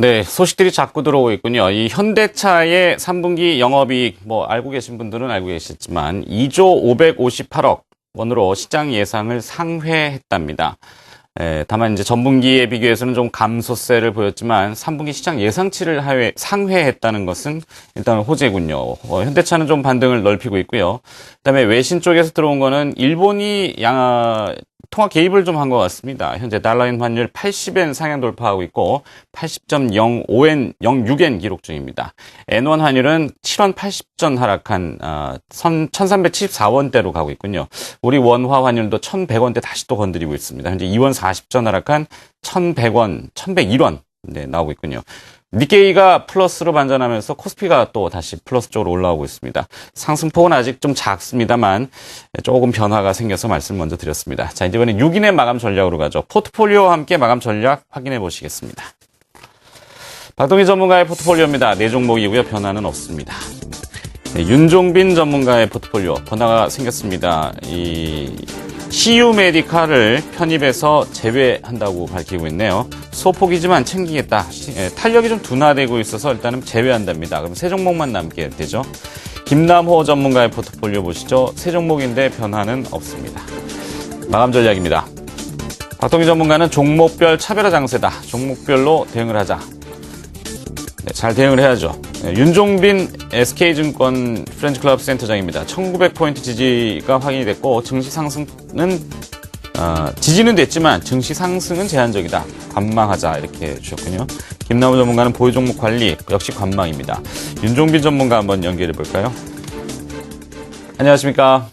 네, 소식들이 자꾸 들어오고 있군요. 이 현대차의 3분기 영업이익, 알고 계신 분들은 알고 계시지만 2조 558억 원으로 시장 예상을 상회했답니다. 다만 이제 전분기에 비교해서는 좀 감소세를 보였지만 3분기 시장 예상치를 상회했다는 것은 일단 호재군요. 현대차는 좀 반등을 넓히고 있고요. 그다음에 외신 쪽에서 들어온 거는 일본이 통화 개입을 좀 한 것 같습니다. 현재 달러인 환율 80엔 상향 돌파하고 있고 80.05엔, 06엔 기록 중입니다. 엔원 환율은 7원 80전 하락한 1374원대로 가고 있군요. 우리 원화 환율도 1100원대 다시 또 건드리고 있습니다. 현재 2원 40전 하락한 1100원, 1101원 나오고 있군요. 니케이가 플러스로 반전하면서 코스피가 또 다시 플러스 쪽으로 올라오고 있습니다. 상승폭은 아직 좀 작습니다만 조금 변화가 생겨서 말씀 먼저 드렸습니다. 자, 이제 이번엔 6인의 마감 전략으로 가죠. 포트폴리오와 함께 마감 전략 확인해 보시겠습니다. 박동희 전문가의 포트폴리오입니다. 4종목이고요. 변화는 없습니다. 윤종빈 전문가의 포트폴리오 변화가 생겼습니다. CU 메디칼을 편입해서 제외한다고 밝히고 있네요. 소폭이지만 챙기겠다. 탄력이 좀 둔화되고 있어서 일단은 제외한답니다. 그럼 세 종목만 남게 되죠. 김남호 전문가의 포트폴리오 보시죠. 세 종목인데 변화는 없습니다. 마감 전략입니다. 박동희 전문가는 종목별 차별화 장세다. 종목별로 대응을 하자. 잘 대응을 해야죠. 윤종빈 SK증권 프렌치클럽 센터장입니다. 1900포인트 지지가 확인이 됐고 증시 상승은 지지는 됐지만 증시 상승은 제한적이다. 관망하자 이렇게 주셨군요. 김남우 전문가는 보유 종목 관리 역시 관망입니다. 윤종빈 전문가 한번 연결해 볼까요? 안녕하십니까?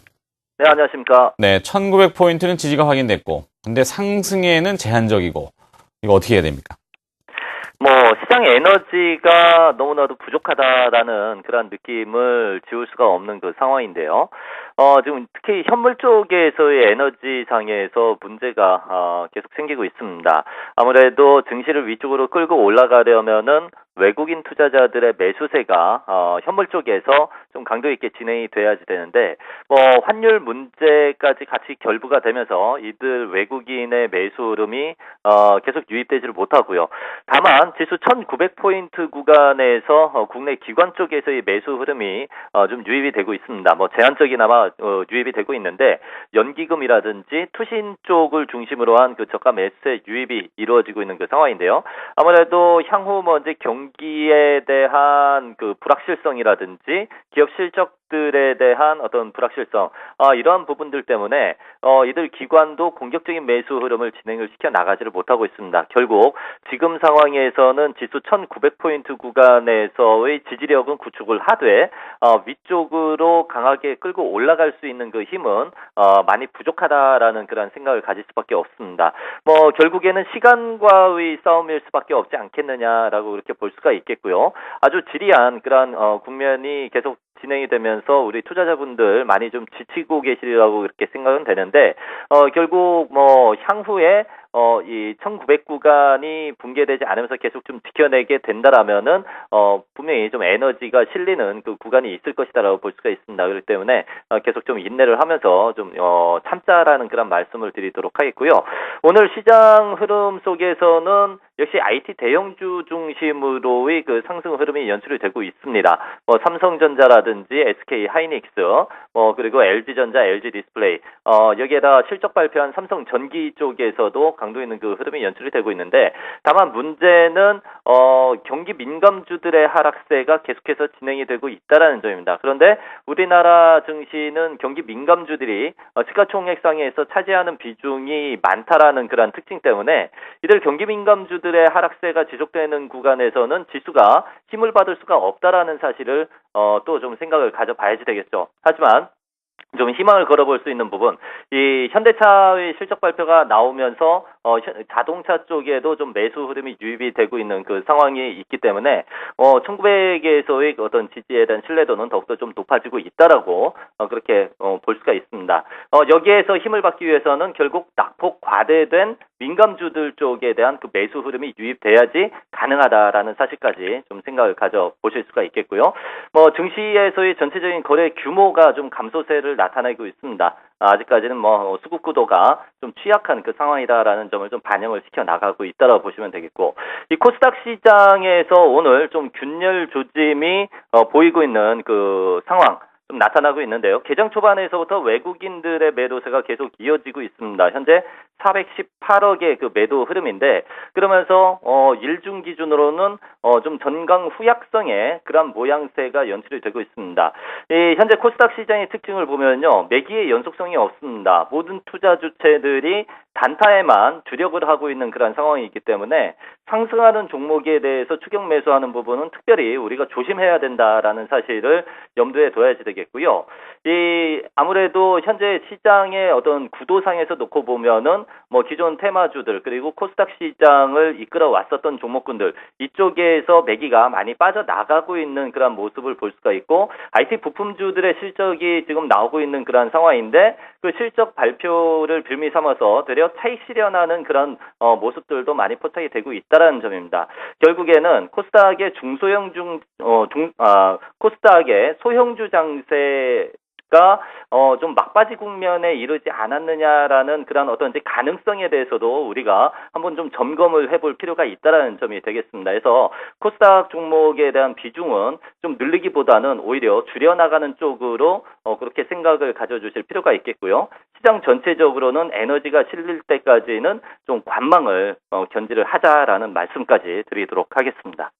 네, 안녕하십니까? 네, 1900포인트는 지지가 확인됐고 근데 상승에는 제한적이고 이거 어떻게 해야 됩니까? 시장 에너지가 너무나도 부족하다라는 그런 느낌을 지울 수가 없는 그 상황인데요. 지금 특히 현물 쪽에서의 에너지 장에서 문제가 계속 생기고 있습니다. 아무래도 증시를 위쪽으로 끌고 올라가려면은 외국인 투자자들의 매수세가 현물 쪽에서 좀 강도 있게 진행이 돼야지 되는데 환율 문제까지 같이 결부가 되면서 이들 외국인의 매수 흐름이 계속 유입되지를 못하고요. 다만 지수 1900포인트 구간에서 국내 기관 쪽에서의 매수 흐름이 좀 유입이 되고 있습니다. 제한적이나마 유입이 되고 있는데 연기금이라든지 투신 쪽을 중심으로 한 그 저가 매수세 유입이 이루어지고 있는 그 상황인데요. 아무래도 향후 이제 경기에 대한 그 불확실성이라든지 기업 실적들에 대한 어떤 불확실성 이러한 부분들 때문에 이들 기관도 공격적인 매수 흐름을 진행을 시켜 나가지를 못하고 있습니다. 결국 지금 상황에서는 지수 1900포인트 구간에서의 지지력은 구축을 하되 위쪽으로 강하게 끌고 올라갈 수 있는 그 힘은 많이 부족하다라는 그런 생각을 가질 수밖에 없습니다. 결국에는 시간과의 싸움일 수밖에 없지 않겠느냐라고 그렇게 볼 수가 있겠고요. 아주 지리한 그런 국면이 계속 진행이 되면서 우리 투자자분들 많이 좀 지치고 계시리라고 그렇게 생각은 되는데 결국 향후에 이 1900 구간이 붕괴되지 않으면서 계속 좀 지켜내게 된다라면은 분명히 좀 에너지가 실리는 그 구간이 있을 것이다라고 볼 수가 있습니다. 그렇기 때문에 계속 좀 인내를 하면서 좀 참자라는 그런 말씀을 드리도록 하겠고요. 오늘 시장 흐름 속에서는 역시 IT 대형주 중심으로의 그 상승 흐름이 연출이 되고 있습니다. 삼성전자라든지 SK 하이닉스, 그리고 LG전자, LG 디스플레이, 여기에다 실적 발표한 삼성전기 쪽에서도 강도 있는 그 흐름이 연출이 되고 있는데, 다만 문제는 경기 민감주들의 하락세가 계속해서 진행이 되고 있다라는 점입니다. 그런데 우리나라 증시는 경기 민감주들이 시가총액상에서 차지하는 비중이 많다라는 그런 특징 때문에 이들 경기 민감주들의 하락세가 지속되는 구간에서는 지수가 힘을 받을 수가 없다라는 사실을 또 좀 생각을 가져봐야지 되겠죠. 하지만 좀 희망을 걸어볼 수 있는 부분, 이 현대차의 실적 발표가 나오면서 자동차 쪽에도 좀 매수 흐름이 유입이 되고 있는 그 상황이 있기 때문에 1900에서의 어떤 지지에 대한 신뢰도는 더욱더 좀 높아지고 있다라고 그렇게 볼 수가 있습니다. 여기에서 힘을 받기 위해서는 결국 낙폭 과대된 민감주들 쪽에 대한 그 매수 흐름이 유입돼야지 가능하다라는 사실까지 좀 생각을 가져보실 수가 있겠고요. 뭐 증시에서의 전체적인 거래 규모가 좀 감소세를 나타내고 있습니다. 아직까지는 뭐 수급 구도가 좀 취약한 그 상황이다라는 점을 좀 반영을 시켜 나가고 있다라고 보시면 되겠고, 이 코스닥 시장에서 오늘 좀 균열 조짐이 보이고 있는 그 상황 좀 나타나고 있는데요. 개장 초반에서부터 외국인들의 매도세가 계속 이어지고 있습니다. 현재 418억의 그 매도 흐름인데, 그러면서 일중 기준으로는 좀 전강 후약성의 그런 모양새가 연출이 되고 있습니다. 현재 코스닥 시장의 특징을 보면요, 매기의 연속성이 없습니다. 모든 투자 주체들이 단타에만 주력을 하고 있는 그런 상황이기 때문에 상승하는 종목에 대해서 추격 매수하는 부분은 특별히 우리가 조심해야 된다라는 사실을 염두에 둬야지 되겠고요. 아무래도 현재 시장의 어떤 구도상에서 놓고 보면은 뭐 기존 테마주들 그리고 코스닥 시장을 이끌어 왔었던 종목군들 이쪽에서 매기가 많이 빠져나가고 있는 그런 모습을 볼 수가 있고, IT 부품주들의 실적이 지금 나오고 있는 그런 상황인데, 그 실적 발표를 빌미 삼아서 되려 차익 실현하는 그런 모습들도 많이 포착이 되고 있다라는 점입니다. 결국에는 코스닥의 코스닥의 소형주 장세가 좀 막바지 국면에 이르지 않았느냐라는 그런 어떤 가능성에 대해서도 우리가 한번 좀 점검을 해볼 필요가 있다라는 점이 되겠습니다. 그래서 코스닥 종목에 대한 비중은 좀 늘리기보다는 오히려 줄여나가는 쪽으로 그렇게 생각을 가져주실 필요가 있겠고요. 시장 전체적으로는 에너지가 실릴 때까지는 좀 관망을 견지를 하자라는 말씀까지 드리도록 하겠습니다.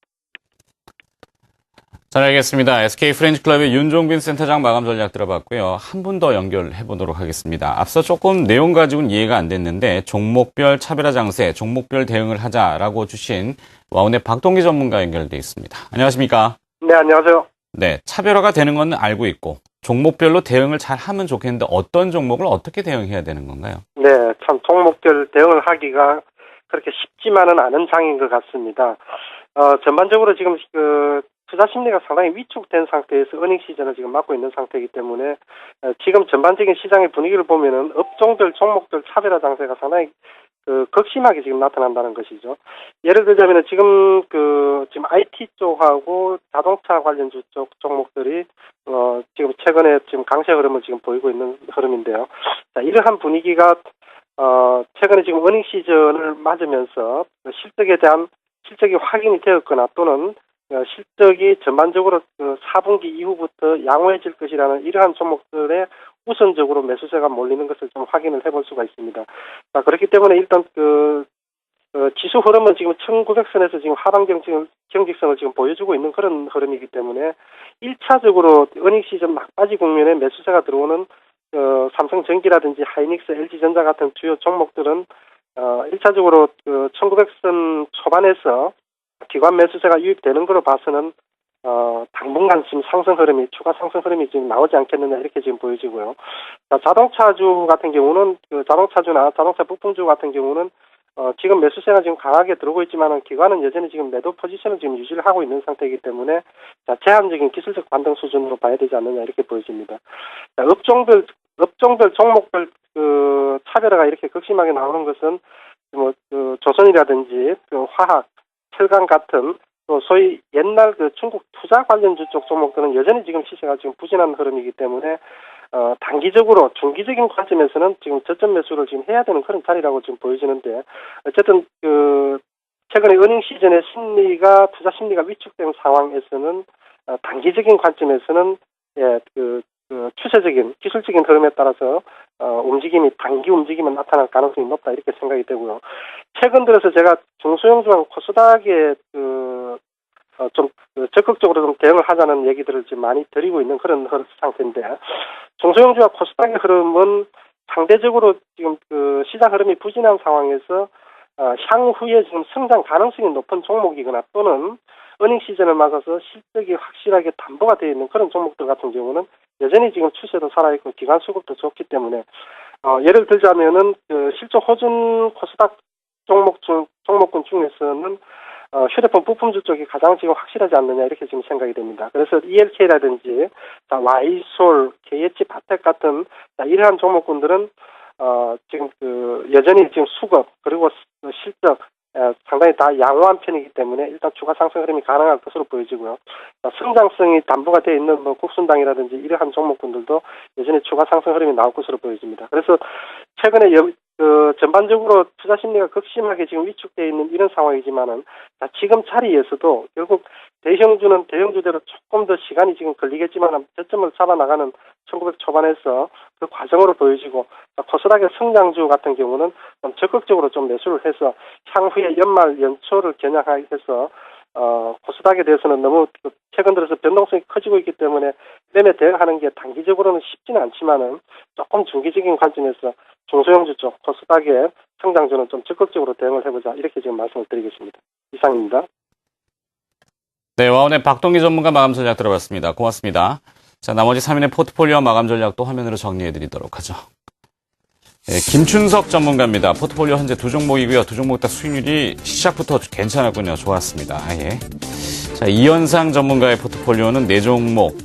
잘 알겠습니다. SK 프렌치클럽의 윤종빈 센터장 마감 전략 들어봤고요. 한 분 더 연결해 보도록 하겠습니다. 앞서 조금 내용 가지고는 이해가 안 됐는데 종목별 차별화 장세, 종목별 대응을 하자라고 주신 와운의 박동기 전문가 연결돼 있습니다. 안녕하십니까? 네, 안녕하세요. 네, 차별화가 되는 건 알고 있고 종목별로 대응을 잘 하면 좋겠는데 어떤 종목을 어떻게 대응해야 되는 건가요? 네, 참 종목별 대응을 하기가 그렇게 쉽지만은 않은 장인 것 같습니다. 전반적으로 지금 투자 심리가 상당히 위축된 상태에서 어닝 시즌을 지금 맞고 있는 상태이기 때문에 지금 전반적인 시장의 분위기를 보면은 업종별 종목별 차별화 장세가 상당히 극심하게 지금 나타난다는 것이죠. 예를 들자면은 지금 지금 IT 쪽하고 자동차 관련주 쪽 종목들이 지금 최근에 지금 강세 흐름을 지금 보이고 있는 흐름인데요. 자, 이러한 분위기가 최근에 지금 어닝 시즌을 맞으면서 실적이 확인이 되었거나 또는 실적이 전반적으로 4분기 이후부터 양호해질 것이라는 이러한 종목들의 우선적으로 매수세가 몰리는 것을 좀 확인을 해볼 수가 있습니다. 자, 그렇기 때문에 일단 지수 흐름은 지금 1900선에서 지금 하방 경직선을 지금 보여주고 있는 그런 흐름이기 때문에 1차적으로 어닝 시즌 막바지 국면에 매수세가 들어오는 삼성전기라든지 하이닉스, LG전자 같은 주요 종목들은 1차적으로 1900선 초반에서 기관 매수세가 유입되는 걸로 봐서는 당분간 지금 추가 상승 흐름이 지금 나오지 않겠느냐 이렇게 지금 보여지고요. 자, 자동차주 같은 경우는 자동차주나 자동차 부품주 같은 경우는 지금 매수세가 지금 강하게 들어오고 있지만은 기관은 여전히 지금 매도 포지션을 지금 유지를 하고 있는 상태이기 때문에 제한적인 기술적 반등 수준으로 봐야 되지 않느냐 이렇게 보여집니다. 자, 업종별 종목별 차별화가 이렇게 극심하게 나오는 것은 조선이라든지 화학, 철강 같은 또 소위 옛날 중국 투자 관련주 쪽 종목들은 여전히 지금 시세가 지금 부진한 흐름이기 때문에 단기적으로 중기적인 관점에서는 지금 저점 매수를 지금 해야 되는 그런 자리라고 지금 보여지는데, 어쨌든 최근에 어닝 시즌의 투자 심리가 위축된 상황에서는 단기적인 관점에서는 추세적인 기술적인 흐름에 따라서 단기 움직임이 나타날 가능성이 높다 이렇게 생각이 되고요. 최근 들어서 제가 중소형주하고 코스닥에 좀 적극적으로 좀 대응을 하자는 얘기들을 지금 많이 드리고 있는 그런 상태인데, 중소형주와 코스닥의 흐름은 상대적으로 지금 시장 흐름이 부진한 상황에서 향후에 지금 성장 가능성이 높은 종목이거나 또는 어닝 시즌을 맞아서 실적이 확실하게 담보가 되어 있는 그런 종목들 같은 경우는 여전히 지금 추세도 살아있고 기관 수급도 좋기 때문에 예를 들자면은 실적 호준 코스닥 종목군 중에서는 휴대폰 부품주 쪽이 가장 지금 확실하지 않느냐 이렇게 지금 생각이 됩니다. 그래서 ELK라든지 Y솔, KH 바텍 같은 이러한 종목군들은 지금 여전히 지금 수급 그리고 실적 상당히 다 양호한 편이기 때문에 일단 주가 상승 흐름이 가능할 것으로 보여지고요. 성장성이 담보가 되어 있는 국순당이라든지 이러한 종목군들도 여전히 주가 상승 흐름이 나올 것으로 보여집니다. 그래서 최근에 전반적으로 투자 심리가 극심하게 지금 위축되어 있는 이런 상황이지만은 지금 자리에서도 결국 대형주는 대형주대로 조금 더 시간이 지금 걸리겠지만 저점을 잡아 나가는 1900 초반에서 그 과정으로 보여지고 코스닥의 성장주 같은 경우는 좀 적극적으로 좀 매수를 해서 향후에 연말 연초를 겨냥해서 코스닥에 대해서는 너무 최근 들어서 변동성이 커지고 있기 때문에 매매 대응하는 게 단기적으로는 쉽지는 않지만은 조금 중기적인 관점에서 중소형주 쪽 코스닥의 성장주는 좀 적극적으로 대응을 해보자 이렇게 지금 말씀을 드리겠습니다. 이상입니다. 네, 와운의 박동기 전문가 마감 전략 들어봤습니다. 고맙습니다. 자, 나머지 3인의 포트폴리오 마감 전략도 화면으로 정리해드리도록 하죠. 네, 김춘석 전문가입니다. 포트폴리오 현재 두 종목이고요. 두 종목 다 수익률이 시작부터 괜찮았군요. 좋았습니다. 예. 자, 이현상 전문가의 포트폴리오는 4종목,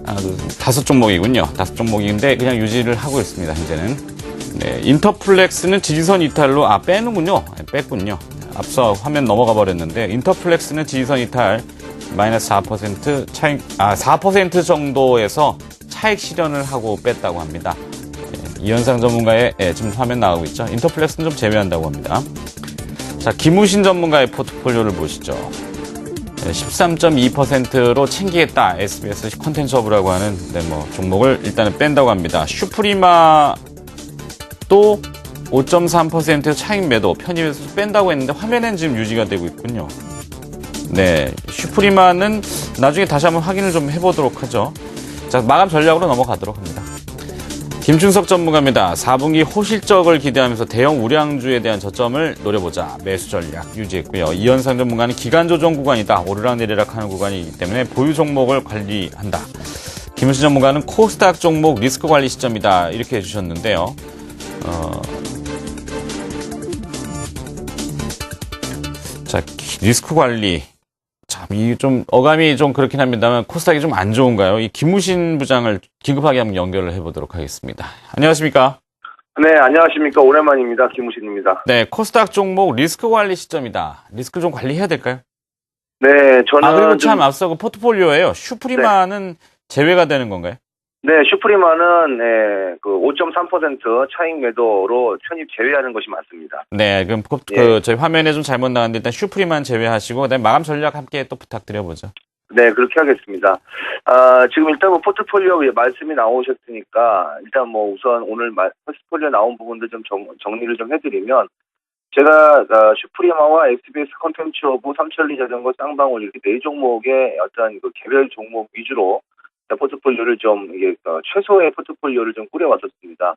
5종목이군요. 5종목인데 그냥 유지를 하고 있습니다. 현재는. 네, 인터플렉스는 지지선 이탈로 빼는군요. 뺐군요. 앞서 화면 넘어가 버렸는데 인터플렉스는 지지선 이탈 마이너스 4% 차익 4% 정도에서 차익 실현을 하고 뺐다고 합니다. 이현상 전문가의 지금 화면 나오고 있죠. 인터플렉스는 좀 제외한다고 합니다. 자, 김우신 전문가의 포트폴리오를 보시죠. 13.2%로 챙기겠다. SBS 콘텐츠 허브라고 하는 종목을 일단은 뺀다고 합니다. 슈프리마도 5.3% 차익 매도 편입해서 뺀다고 했는데 화면엔 지금 유지가 되고 있군요. 네, 슈프리마는 나중에 다시 한번 확인을 좀 해보도록 하죠. 자, 마감 전략으로 넘어가도록 합니다. 김춘석 전문가입니다. 4분기 호실적을 기대하면서 대형 우량주에 대한 저점을 노려보자. 매수 전략 유지했고요. 이현상 전문가는 기간 조정 구간이다. 오르락내리락 하는 구간이기 때문에 보유 종목을 관리한다. 김우신 전문가는 코스닥 종목 리스크 관리 시점이다. 이렇게 해주셨는데요. 자, 리스크 관리. 참, 이 좀, 어감이 좀 그렇긴 합니다만, 코스닥이 좀 안 좋은가요? 이 김우신 부장을 긴급하게 한번 연결을 해보도록 하겠습니다. 안녕하십니까? 네, 안녕하십니까. 오랜만입니다. 김우신입니다. 네, 코스닥 종목 리스크 관리 시점이다. 리스크 좀 관리해야 될까요? 네, 저는. 그리고 참 앞서 그 포트폴리오예요. 슈프리마는 네. 제외가 되는 건가요? 네, 슈프리마는, 5.3% 차익 매도로 편입 제외하는 것이 맞습니다. 네, 그럼 저희 화면에 좀 잘못 나왔는데 일단 슈프리만 제외하시고, 그다음에 마감 전략 함께 또 부탁드려보죠. 네, 그렇게 하겠습니다. 지금 일단 포트폴리오 말씀이 나오셨으니까, 일단 우선 오늘 포트폴리오 나온 부분들 좀 정리를 좀 해드리면, 제가 슈프리마와 SBS 콘텐츠 오브 삼천리 자전거 쌍방울 이렇게 4종목의 어떤 그 개별 종목 위주로 포트폴리오를 좀 최소의 포트폴리오를 좀 꾸려왔었습니다.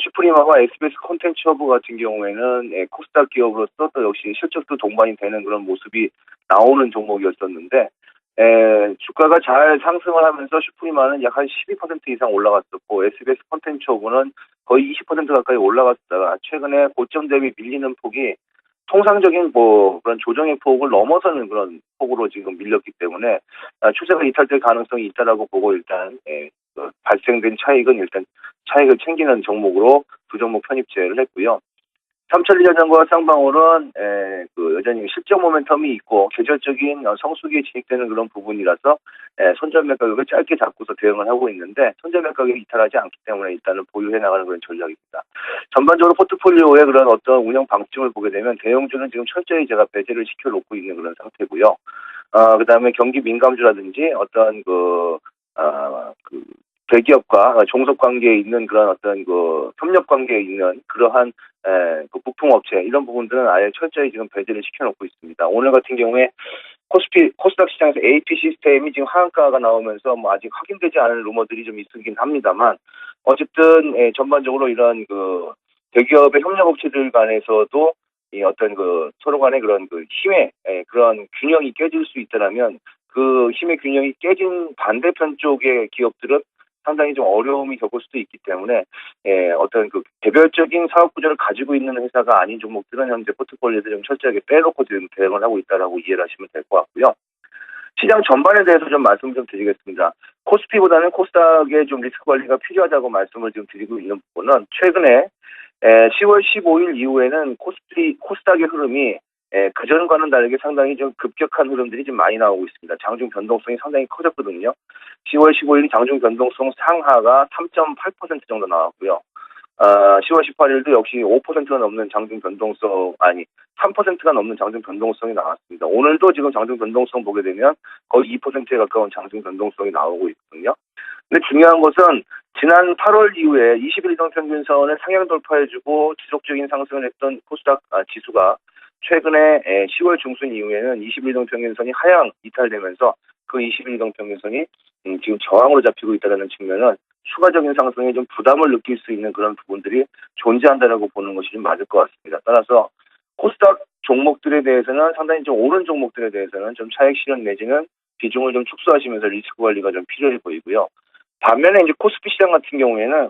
슈프리마와 SBS 콘텐츠 허브 같은 경우에는 코스닥 기업으로서 또 역시 실적도 동반이 되는 그런 모습이 나오는 종목이었었는데 주가가 잘 상승을 하면서 슈프리마는 약 한 12% 이상 올라갔었고 SBS 콘텐츠 허브는 거의 20% 가까이 올라갔다가 최근에 고점 대비 밀리는 폭이 통상적인 그런 조정의 폭을 넘어서는 그런 폭으로 지금 밀렸기 때문에 추세가 이탈될 가능성이 있다라고 보고 일단 발생된 차익은 일단 차익을 챙기는 종목으로 두 종목 편입제를 했고요. 삼천리 자전거와 쌍방울은 여전히 실적 모멘텀이 있고 계절적인 성수기에 진입되는 그런 부분이라서 손절매 가격을 짧게 잡고서 대응을 하고 있는데 손절매 가격이 이탈하지 않기 때문에 일단은 보유해 나가는 그런 전략입니다. 전반적으로 포트폴리오의 그런 어떤 운영 방침을 보게 되면 대형주는 지금 철저히 제가 배제를 시켜놓고 있는 그런 상태고요. 그다음에 경기 민감주라든지 어떤 대기업과 종속 관계에 있는 그런 어떤 협력 관계에 있는 그러한 부품업체 이런 부분들은 아예 철저히 지금 배제를 시켜놓고 있습니다. 오늘 같은 경우에 코스닥 시장에서 AP 시스템이 지금 하한가가 나오면서 아직 확인되지 않은 루머들이 좀 있긴 합니다만 어쨌든 전반적으로 이런 대기업의 협력업체들 간에서도 이 어떤 서로 간의 그런 힘의 그런 균형이 깨질 수 있다라면 그 힘의 균형이 깨진 반대편 쪽의 기업들은 상당히 좀 어려움이 겪을 수도 있기 때문에 어떤 개별적인 사업 구조를 가지고 있는 회사가 아닌 종목들은 현재 포트폴리오에 좀 철저하게 빼놓고 지금 대응을 하고 있다라고 이해를 하시면 될 것 같고요. 시장 전반에 대해서 좀 말씀 좀 드리겠습니다. 코스피보다는 코스닥의 좀 리스크 관리가 필요하다고 말씀을 좀 드리고 있는 부분은 최근에 10월 15일 이후에는 코스닥의 흐름이 그전과는 다르게 상당히 좀 급격한 흐름들이 좀 많이 나오고 있습니다. 장중 변동성이 상당히 커졌거든요. 10월 15일 장중 변동성 상하가 3.8% 정도 나왔고요. 10월 18일도 역시 5%가 넘는 장중 변동성, 3%가 넘는 장중 변동성이 나왔습니다. 오늘도 지금 장중 변동성 보게 되면 거의 2%에 가까운 장중 변동성이 나오고 있거든요. 근데 중요한 것은 지난 8월 이후에 20일 이동 평균선을 상향 돌파해주고 지속적인 상승을 했던 코스닥 지수가 최근에 10월 중순 이후에는 20일 이동 평균선이 하향 이탈되면서 그 20일 이동 평균선이 지금 저항으로 잡히고 있다는 측면은 추가적인 상승에 좀 부담을 느낄 수 있는 그런 부분들이 존재한다라고 보는 것이 좀 맞을 것 같습니다. 따라서 코스닥 종목들에 대해서는 상당히 좀 오른 종목들에 대해서는 좀 차익 실현 내지는 비중을 좀 축소하시면서 리스크 관리가 좀 필요해 보이고요. 반면에 이제 코스피 시장 같은 경우에는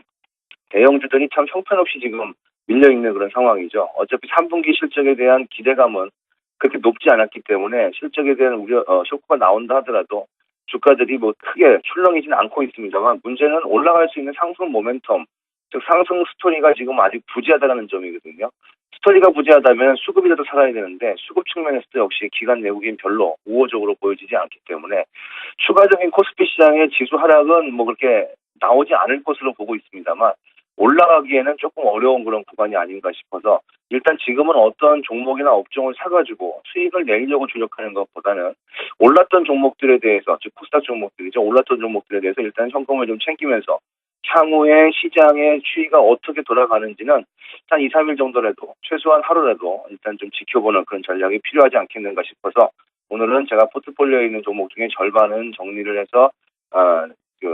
대형주들이 참 형편없이 지금 밀려있는 그런 상황이죠. 어차피 3분기 실적에 대한 기대감은 그렇게 높지 않았기 때문에 실적에 대한 우려, 쇼크가 나온다 하더라도 주가들이 뭐 크게 출렁이지는 않고 있습니다만 문제는 올라갈 수 있는 상승 모멘텀, 즉 상승 스토리가 지금 아직 부재하다는 점이거든요. 스토리가 부재하다면 수급이라도 살아야 되는데 수급 측면에서도 역시 기관 내국인 별로 우호적으로 보여지지 않기 때문에 추가적인 코스피 시장의 지수 하락은 뭐 그렇게 나오지 않을 것으로 보고 있습니다만 올라가기에는 조금 어려운 그런 구간이 아닌가 싶어서 일단 지금은 어떤 종목이나 업종을 사가지고 수익을 내려고 주력하는 것보다는 올랐던 종목들에 대해서, 즉 코스닥 종목들이죠. 올랐던 종목들에 대해서 일단 현금을 좀 챙기면서 향후에 시장의 추이가 어떻게 돌아가는지는 한 2, 3일 정도라도 최소한 하루라도 일단 좀 지켜보는 그런 전략이 필요하지 않겠는가 싶어서 오늘은 제가 포트폴리오에 있는 종목 중에 절반은 정리를 해서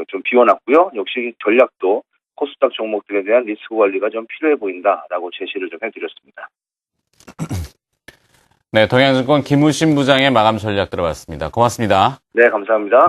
좀 비워놨고요. 역시 전략도 코스닥 종목들에 대한 리스크 관리가 좀 필요해 보인다라고 제시를 좀 해드렸습니다. 네, 동양증권 김우신 부장의 마감 전략 들어봤습니다. 고맙습니다. 네, 감사합니다.